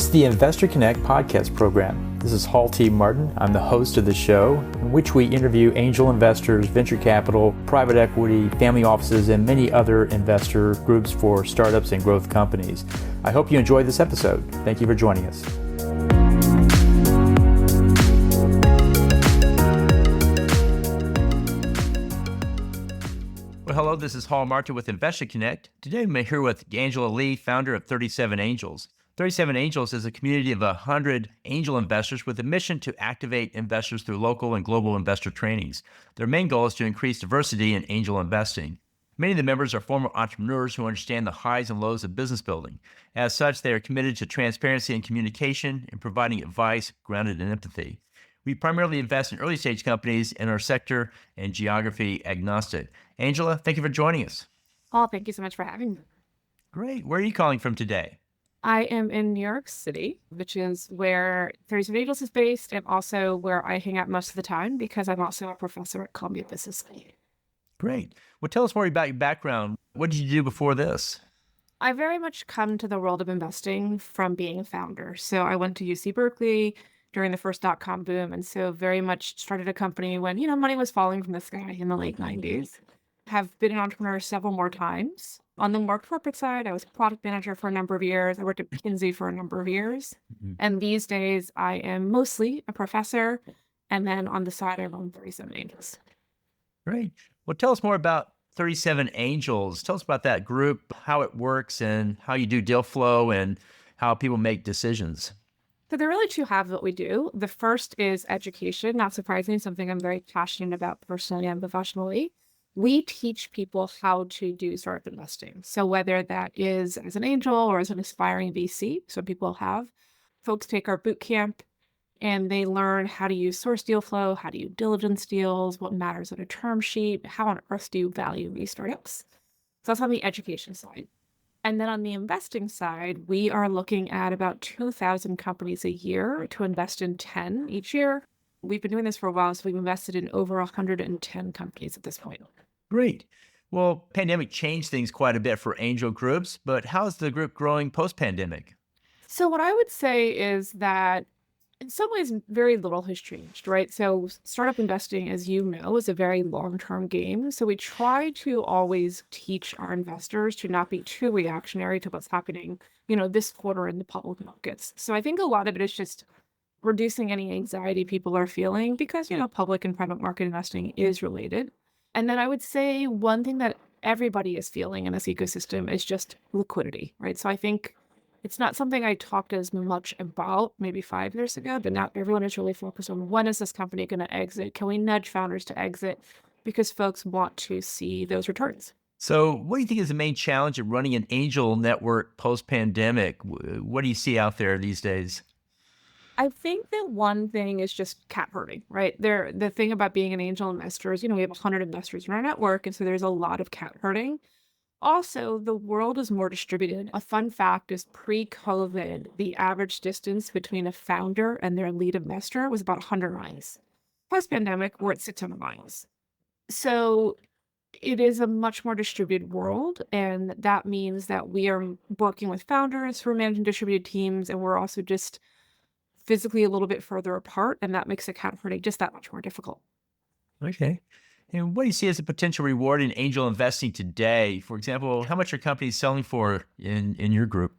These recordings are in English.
is the Investor Connect podcast program. This is Hall T. Martin. I'm the host of the show, in which we interview angel investors, venture capital, private equity, family offices, and many other investor groups for startups and growth companies. I hope you enjoyed this episode. Thank you for joining us. Well, hello, this is Hall Martin with Investor Connect. Today I'm here with Angela Lee, founder of 37 Angels. 37 Angels is a community of 100 angel investors with a mission to activate investors through local and global investor trainings. Their main goal is to increase diversity in angel investing. Many of the members are former entrepreneurs who understand the highs and lows of business building. As such, they are committed to transparency and communication and providing advice grounded in empathy. We primarily invest in early-stage companies and are sector and geography agnostic. Angela, thank you for joining us. Paul, thank you so much for having me. Great. Where are you calling from today? I am in New York City, which is where 37 Angels is based and also where I hang out most of the time because I'm also a professor at Columbia Business School. Great. Well, tell us more about your background. What did you do before this? I very much come to the world of investing from being a founder. So I went to UC Berkeley during the first dot-com boom, and so very much started a company when, money was falling from the sky in the late 90s. Have been an entrepreneur several more times. On the more corporate side, I was a product manager for a number of years. I worked at McKinsey for a number of years. And these days, I am mostly a professor. And then on the side, I run 37 Angels. Great. Well, tell us more about 37 Angels. Tell us about that group, how it works, and how you do deal flow and how people make decisions. So there are really two halves of what we do. The first is education, not surprisingly, something I'm very passionate about personally and professionally. We teach people how to do startup investing. So whether that is as an angel or as an aspiring VC, some people have, folks take our boot camp and they learn how to use source deal flow, how to use diligence deals, what matters on a term sheet, how on earth do you value these startups. So that's on the education side. And then on the investing side, we are looking at about 2,000 companies a year to invest in 10 each year. We've been doing this for a while, so we've invested in over 110 companies at this point. Great. Well, pandemic changed things quite a bit for angel groups, but how is the group growing post-pandemic? So what I would say is that in some ways, very little has changed, right? So startup investing, as you know, is a very long-term game. So we try to always teach our investors to not be too reactionary to what's happening, this quarter in the public markets. So I think a lot of it is just reducing any anxiety people are feeling because, public and private market investing is related. And then I would say one thing that everybody is feeling in this ecosystem is just liquidity, right? So I think it's not something I talked as much about maybe 5 years ago, but now everyone is really focused on when is this company going to exit? Can we nudge founders to exit? Because folks want to see those returns. So what do you think is the main challenge of running an angel network post-pandemic? What do you see out there these days? I think that one thing is just cat herding, right? The thing about being an angel investor is, we have 100 investors in our network, and so there's a lot of cat herding. Also, the world is more distributed. A fun fact is pre-COVID, the average distance between a founder and their lead investor was about 100 miles. Post-pandemic, we're at 600 miles. So it is a much more distributed world, and that means that we are working with founders who are managing distributed teams, and we're also just physically a little bit further apart, and that makes account herding just that much more difficult. Okay. And what do you see as a potential reward in angel investing today? For example, how much are companies selling for in your group?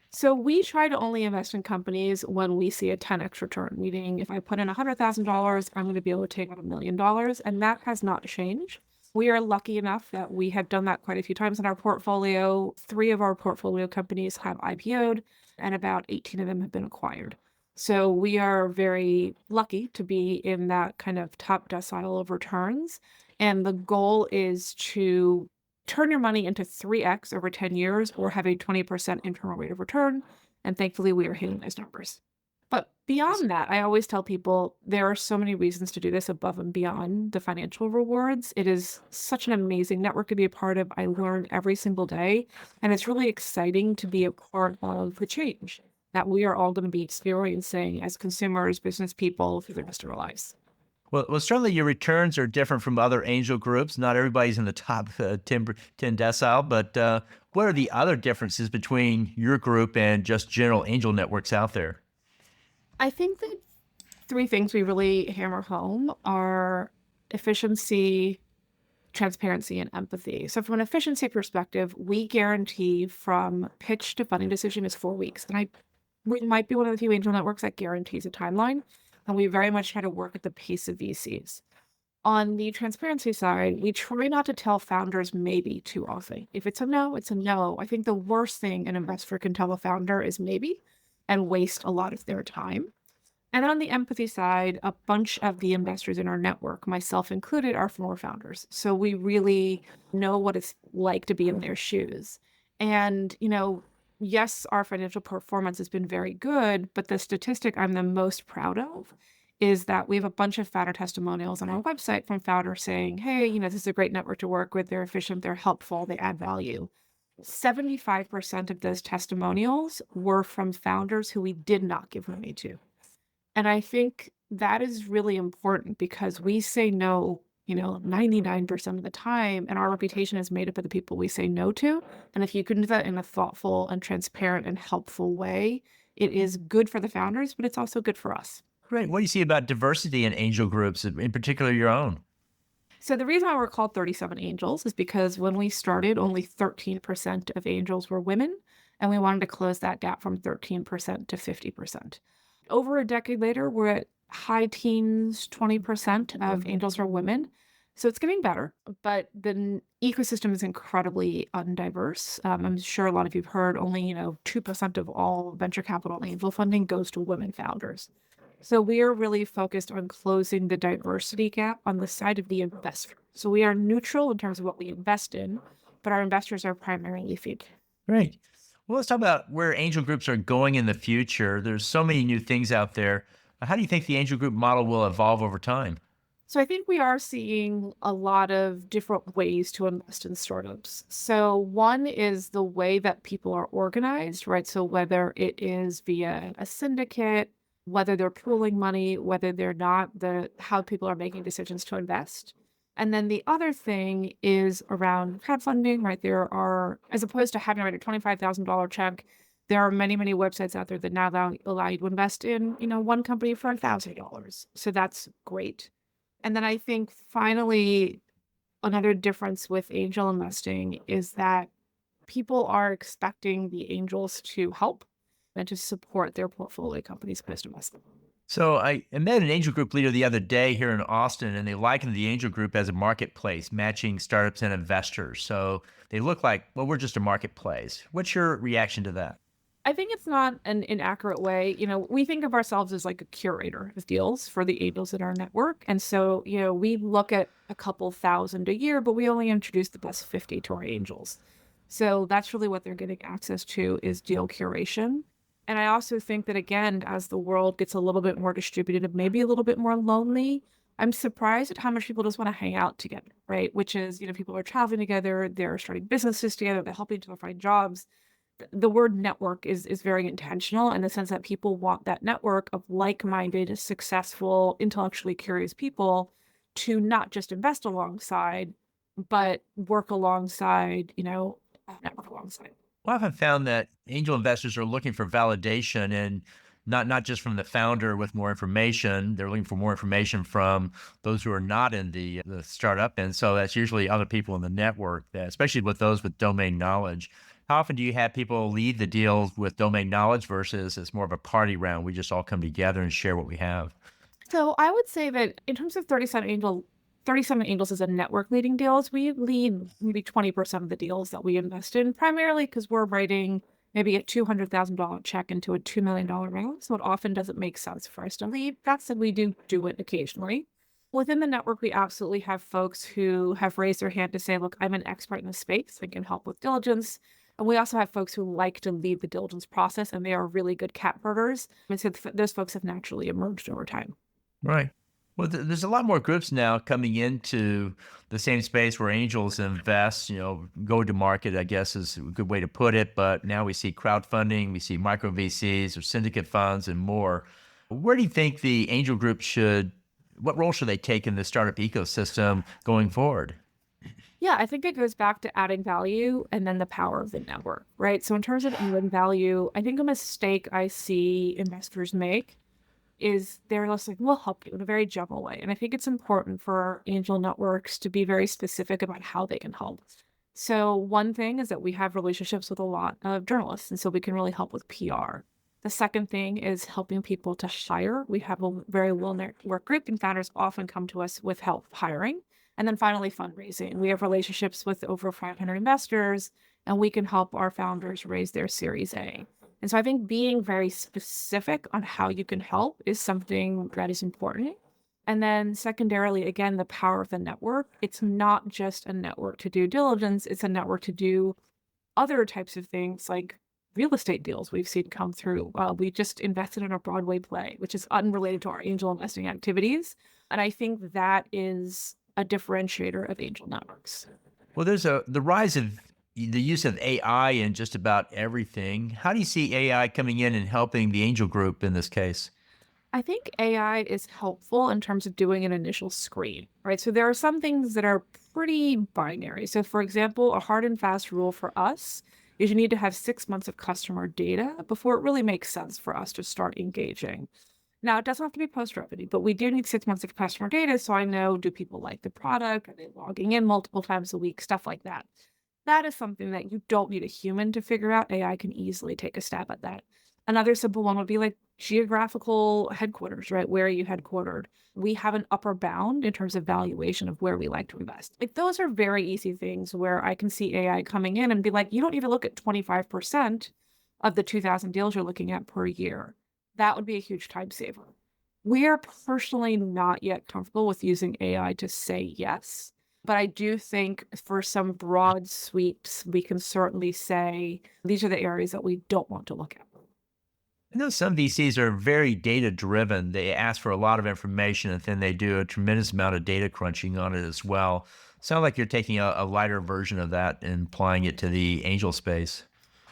So we try to only invest in companies when we see a 10x return, meaning if I put in $100,000, I'm going to be able to take out $1 million, and that has not changed. We are lucky enough that we have done that quite a few times in our portfolio. 3 of our portfolio companies have IPO'd, and about 18 of them have been acquired. So we are very lucky to be in that kind of top decile of returns. And the goal is to turn your money into 3x over 10 years or have a 20% internal rate of return. And thankfully, we are hitting those numbers. But beyond that, I always tell people there are so many reasons to do this above and beyond the financial rewards. It is such an amazing network to be a part of. I learn every single day. And it's really exciting to be a part of the change that we are all going to be experiencing as consumers, business people through the rest of our lives. Well, certainly your returns are different from other angel groups. Not everybody's in the top 10 decile, but what are the other differences between your group and just general angel networks out there? I think that three things we really hammer home are efficiency, transparency, and empathy. So from an efficiency perspective, we guarantee from pitch to funding decision is 4 weeks. And we might be one of the few angel networks that guarantees a timeline. And we very much try to work at the pace of VCs. On the transparency side, we try not to tell founders maybe too often. If it's a no, it's a no. I think the worst thing an investor can tell a founder is maybe and waste a lot of their time. And then on the empathy side, a bunch of the investors in our network, myself included, are former founders. So we really know what it's like to be in their shoes. And, yes, our financial performance has been very good, but the statistic I'm the most proud of is that we have a bunch of founder testimonials on our website from founders saying, hey, this is a great network to work with. They're efficient, they're helpful, they add value. 75% of those testimonials were from founders who we did not give money to. And I think that is really important because we say no, 99% of the time, and our reputation is made up of the people we say no to. And if you can do that in a thoughtful and transparent and helpful way, it is good for the founders, but it's also good for us. Great. What do you see about diversity in angel groups, in particular your own? So the reason why we're called 37 Angels is because when we started, only 13% of angels were women, and we wanted to close that gap from 13% to 50%. Over a decade later, we're at high teens, 20% of angels are women. So it's getting better, but the ecosystem is incredibly undiverse. I'm sure a lot of you've heard only, 2% of all venture capital and angel funding goes to women founders. So we are really focused on closing the diversity gap on the side of the investor. So we are neutral in terms of what we invest in, but our investors are primarily female. Great. Well, let's talk about where angel groups are going in the future. There's so many new things out there. How do you think the angel group model will evolve over time? So I think we are seeing a lot of different ways to invest in startups. So one is the way that people are organized, right? So whether it is via a syndicate, whether they're pooling money, whether they're not, how people are making decisions to invest. And then the other thing is around crowdfunding, right? There are, as opposed to having to write a $25,000 check, there are many, many websites out there that now allow you to invest in, one company for $1,000. So that's great. And then I think finally, another difference with angel investing is that people are expecting the angels to help and to support their portfolio companies post investment. So I met an angel group leader the other day here in Austin, and they likened the angel group as a marketplace, matching startups and investors. So they look like, well, we're just a marketplace. What's your reaction to that? I think it's not an inaccurate way. We think of ourselves as like a curator of deals for the angels in our network. And so, we look at a couple thousand a year, but we only introduce the best 50 to our angels. So that's really what they're getting access to is deal curation. And I also think that, again, as the world gets a little bit more distributed and maybe a little bit more lonely, I'm surprised at how much people just want to hang out together, right? Which is, people are traveling together, they're starting businesses together, they're helping each other find jobs. The word network is very intentional in the sense that people want that network of like-minded, successful, intellectually curious people to not just invest alongside, but work alongside, network alongside. Well, I've found that angel investors are looking for validation and not just from the founder with more information. They're looking for more information from those who are not in the startup. And so that's usually other people in the network, especially with those with domain knowledge. How often do you have people lead the deals with domain knowledge versus it's more of a party round? We just all come together and share what we have. So I would say that in terms of 37 Angels is a network leading deals. We lead maybe 20% of the deals that we invest in, primarily because we're writing maybe a $200,000 check into a $2 million round. So it often doesn't make sense for us to lead. That said, we do it occasionally. Within the network, we absolutely have folks who have raised their hand to say, look, I'm an expert in this space. I can help with diligence. And we also have folks who like to lead the diligence process, and they are really good cat herders. And so those folks have naturally emerged over time. Right. Well, there's a lot more groups now coming into the same space where angels invest, go to market, I guess is a good way to put it. But now we see crowdfunding, we see micro VCs or syndicate funds and more. Where do you think the angel group what role should they take in the startup ecosystem going forward? Yeah, I think it goes back to adding value and then the power of the network, right? So in terms of adding value, I think a mistake I see investors make is they're just like, we'll help you in a very general way. And I think it's important for angel networks to be very specific about how they can help. So one thing is that we have relationships with a lot of journalists, and so we can really help with PR. The second thing is helping people to hire. We have a very well-networked group, and founders often come to us with help hiring. And then finally, fundraising. We have relationships with over 500 investors, and we can help our founders raise their Series A. And so I think being very specific on how you can help is something that is important. And then secondarily, again, the power of the network. It's not just a network to do diligence, it's a network to do other types of things like real estate deals we've seen come through. We just invested in a Broadway play, which is unrelated to our angel investing activities. And I think that is a differentiator of angel networks. Well, there's the rise of the use of AI in just about everything. How do you see AI coming in and helping the angel group in this case? I think AI is helpful in terms of doing an initial screen, right? So there are some things that are pretty binary. So, for example, a hard and fast rule for us is you need to have 6 months of customer data before it really makes sense for us to start engaging. Now, it doesn't have to be post revenue, but we do need 6 months of customer data. So I know, do people like the product? Are they logging in multiple times a week? Stuff like that. That is something that you don't need a human to figure out. AI can easily take a stab at that. Another simple one would be like geographical headquarters, right? Where are you headquartered? We have an upper bound in terms of valuation of where we like to invest. Like those are very easy things where I can see AI coming in and be like, you don't need to look at 25% of the 2,000 deals you're looking at per year. That would be a huge time saver. We are personally not yet comfortable with using AI to say yes. But I do think for some broad sweeps, we can certainly say these are the areas that we don't want to look at. I know some VCs are very data driven. They ask for a lot of information and then they do a tremendous amount of data crunching on it as well. Sound like you're taking a lighter version of that and applying it to the angel space.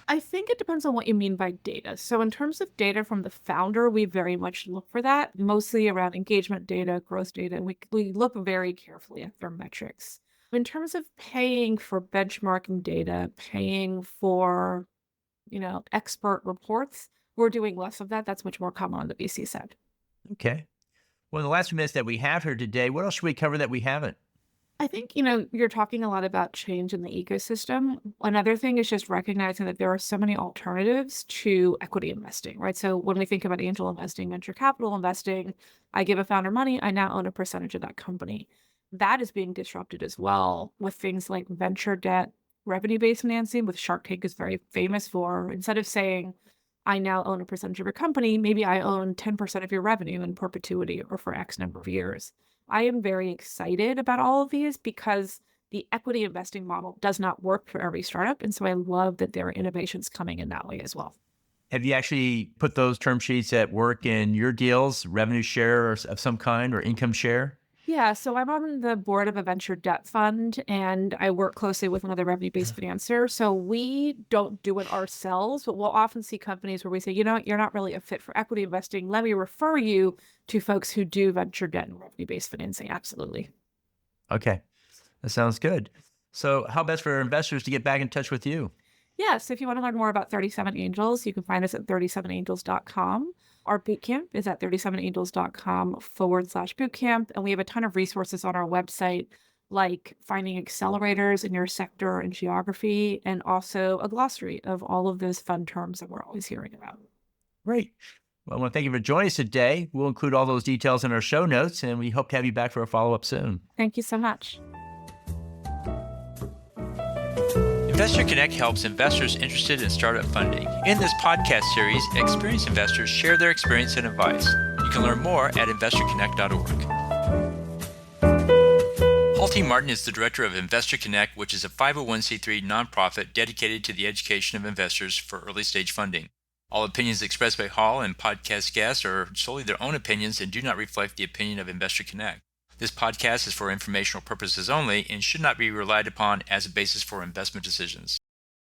I think it depends on what you mean by data. So, in terms of data from the founder, we very much look for that, mostly around engagement data, growth data, and we look very carefully at their metrics. In terms of paying for benchmarking data, paying for, expert reports, we're doing less of that. That's much more common on the VC side. Okay. Well, in the last few minutes that we have here today, what else should we cover that we haven't? I think, you're talking a lot about change in the ecosystem. Another thing is just recognizing that there are so many alternatives to equity investing, right? So when we think about angel investing, venture capital investing, I give a founder money, I now own a percentage of that company. That is being disrupted as well with things like venture debt, revenue-based financing, with Shark Tank is very famous for, instead of saying, I now own a percentage of your company, maybe I own 10% of your revenue in perpetuity or for X number of years. I am very excited about all of these because the equity investing model does not work for every startup. And so I love that there are innovations coming in that way as well. Have you actually put those term sheets at work in your deals, revenue share of some kind or income share? Yeah, so I'm on the board of a venture debt fund and I work closely with another revenue-based financer. So we don't do it ourselves, but we'll often see companies where we say, you're not really a fit for equity investing. Let me refer you to folks who do venture debt and revenue-based financing. Absolutely. Okay, that sounds good. So, how best for investors to get back in touch with you? Yeah, so if you want to learn more about 37 Angels, you can find us at 37angels.com. Our bootcamp is at 37angels.com/bootcamp. And we have a ton of resources on our website, like finding accelerators in your sector and geography, and also a glossary of all of those fun terms that we're always hearing about. Great. Well, I want to thank you for joining us today. We'll include all those details in our show notes, and we hope to have you back for a follow up soon. Thank you so much. Investor Connect helps investors interested in startup funding. In this podcast series, experienced investors share their experience and advice. You can learn more at investorconnect.org. Halty Martin is the director of Investor Connect, which is a 501c3 nonprofit dedicated to the education of investors for early stage funding. All opinions expressed by Hall and podcast guests are solely their own opinions and do not reflect the opinion of Investor Connect. This podcast is for informational purposes only and should not be relied upon as a basis for investment decisions.